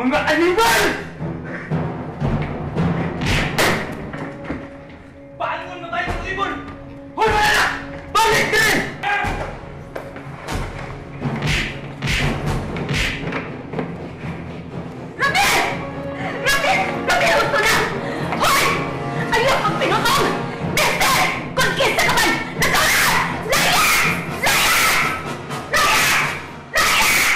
Mga animal! Paangon mo tayo ng ibon! Hoy, wala na! Balik din! Ramil! Ramil! Ramil! Gusto na! Hoy! Ayok ang pinutong! Mister! Konkista ka man! Nagkawala! Layas! Layas! Layas! Layas!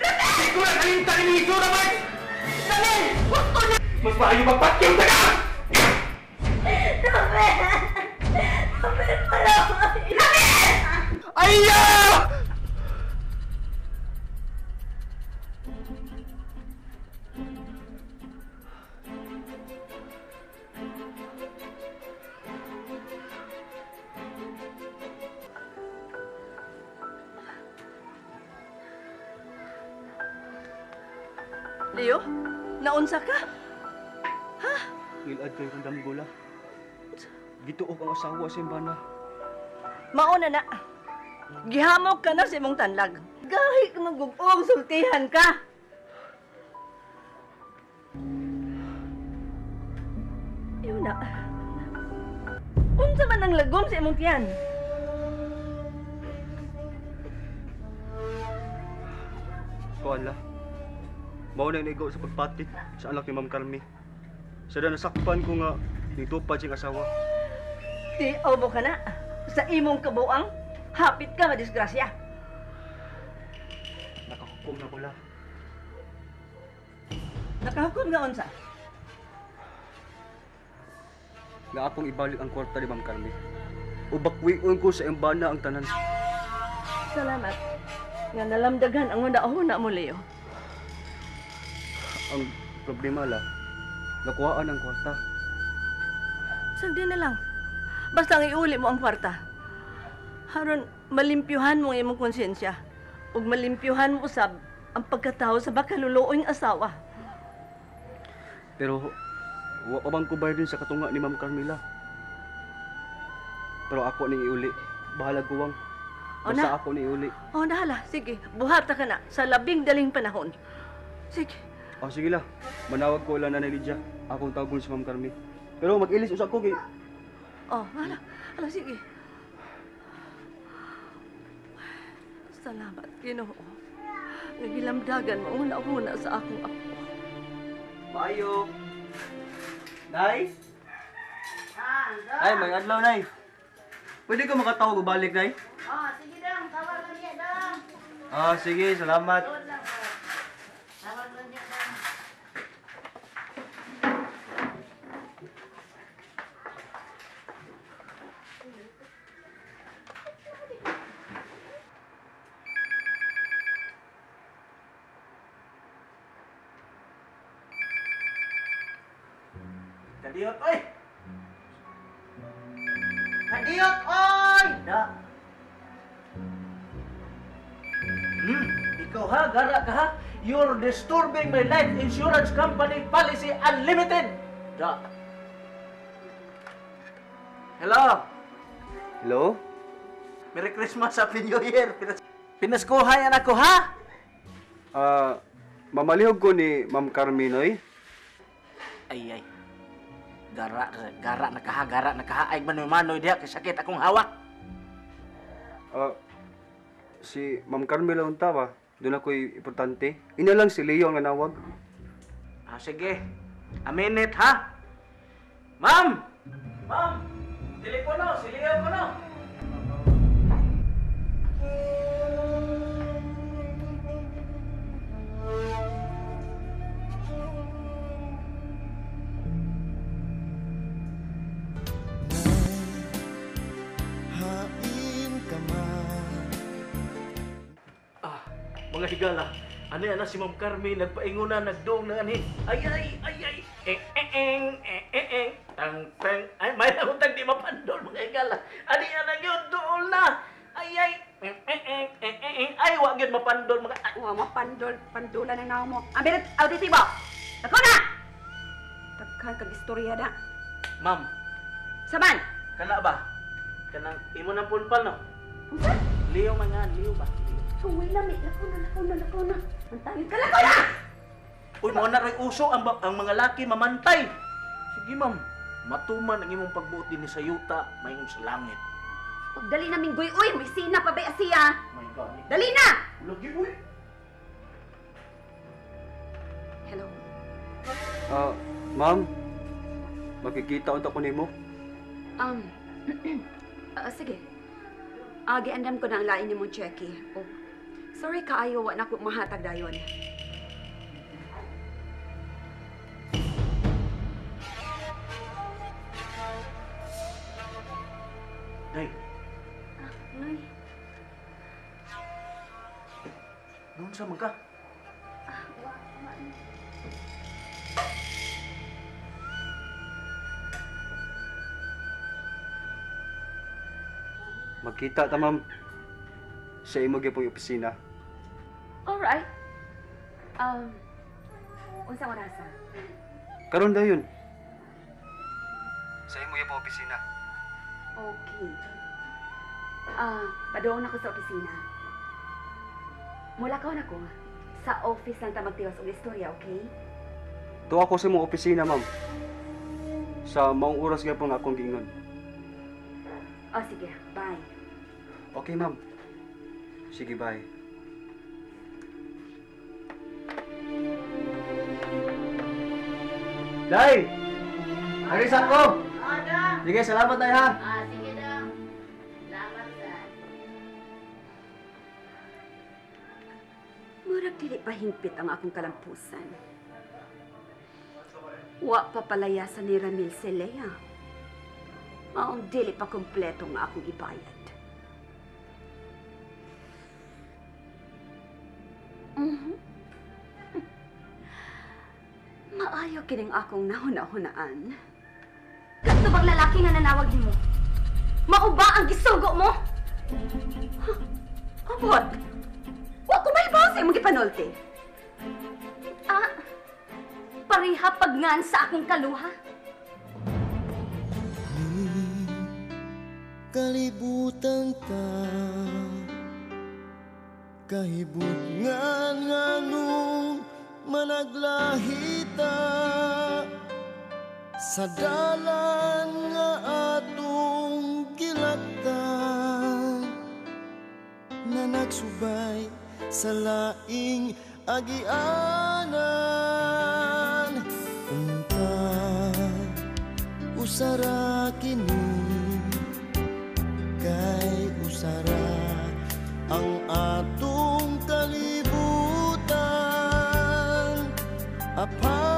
Ramil! Siguro kalintang iniso naman! Ramil! Gusto na! Mas maayo magpatyong ka ka! Ramil! Ramil! Malamay! Ramil! Aya! Leo, naunsa ka? Ngilad kayo kong damgola. Gituok ang asawa sa imbana. Mauna na. Gihamok ka na sa imong tanlag. Gahi ka magugong, sultihan ka. Yun na. Unsa man ang lagom sa imong tiyan? Kuan la. Mao na inigaw sa pagpatik sa anak ni Ma'am Carmi. Sada nasakpan ko nga nitupad siyang asawa. Di mo ka na. Sa imong kabuang, hapit ka madisgrasya. Nakahukom na ko la. Nakahukom nga unsa? Nga akong ibalik ang kwarta ni Ma'am Carmi. O bakwion ko sa imbana ang tanan. Salamat. Nga nalamdagan ang una-una mo, Leo. Ang problema la, nakuhaan ang kwarta. Sagdi na lang. Basta ang iuli mo ang kwarta. Haron, malimpyuhan mo ang imong konsensya. Ug malimpyuhan mo usab ang pagkatao sa bakaluluoyng asawa. Pero wa pa bang kubay din sa katunga ni Ma'am Carmila. Pero ako ning iuli. Bahala guwang. O Basta na. ako ning iuli. O, nahala. Sige, buhata ka na sa labing daling panahon. Sige. Oh, sige la. Manawag ko lang na Lydia. Akong tawag si Ma'am Carmi. Pero mag-ilis usap ko kay O, hala. Hala, sige. Salamat, Ginoo. Nagilamdagan mo una-una sa akong apo. Mayo. Nay? Ay, may adlaw, Nay. Pwede ka makatawag o balik, Nay? Sige dong, tawag lang niya dong. Ah, sige, salamat. Tawag lang po. Tawag lang niya dong. Kadiyot, oy! Kadiyot, oy! Da. Ikaw ha, gara ka ha? You're disturbing my life insurance company policy unlimited! Da. Hello? Hello? Merry Christmas, Happy New Year! Pinaskuhayan ako ha? Mamalihog ko ni Ma'am Carminoy. Ay. Gara nakaha. Ay manoy diha kay sakit akong hawak. Si Ma'am Carmela unta ba? Doon ako'y importante. Ina lang si Leo ang nanawag. Sige. A minute ha? Ma'am! Ma'am! Telepono, si Leo ko no. Mga higala, ano yan si Ma'am Carmi, nagpainguna, nagdoong na ani. Ay. Tang. Ay, may nakutang di mapandol, mga higala. Ani yan ang yun, doon na. Ay. Wag yun mapandol, mga... Wa mapandol, pandulan ang naong mo. Amirit, auditibo! Ako na! Tagkan kag istorya na. Ma'am, Saman! kana ba? Kanang imo ng punpal, no? Leo man nga, Leo ba? Uy, lami. Lakaw na. Mantayin ka, lakaw na! Uy, mga naroy uso ang mga laki mamantay. Sige, ma'am. Matuman ang imong pagbuot din sa yuta, mayon sa langit. Pagdali na minggoy, uy, may sina pa ba siya? My God. Dali na! Lagi, uy. Hello. Ma'am, makikita unta ko nimo. Sige. Giandam ko na ang lain ni mong checky. Oh, sorry kaayo, wa na ko mahatag dayon. Day, Ay, noon sa mga ka? Magkita ta, ma'am. Sa imo gyapong opisina. alright. Unsa orasa? Karon dayon. Sa imo gyapong opisina. Okay. Padoon ako sa opisina. Mula ka na ko. Sa office lang ta magtiwas og istorya, okay? Tuwa ko sa imong opisina, ma'am. Sa maong oras gyapon akong giingon. Oh, sige. Bye. Okay, ma'am. Sige, bye. Day! Aris ako! Sige, salamat tayo ha! Sige daw. Salamat, sir. Murag dili pa hingpit ang akong kalampusan. Wa pa palayasan ni Ramil Celea. Maong dili pa kompleto nga akong ibayad. Maayo kining akong nahuna-hunaan. Kadto bang lalaki nga nanawag nimo? Mao ba ang gisugo mo? Abot! Wa ko may base mo gipanulti. Pariha pagngan sa akong kaluha? Kalibutan ta kahibungan nga nung managlahita sa dalan nga atong gilaktan na nagsubay sa laing agianan unta usara kini kay usara ang atong kalibutan apan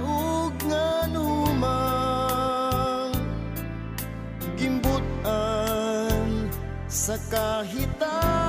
ug nganumang gimbutan sa kahitan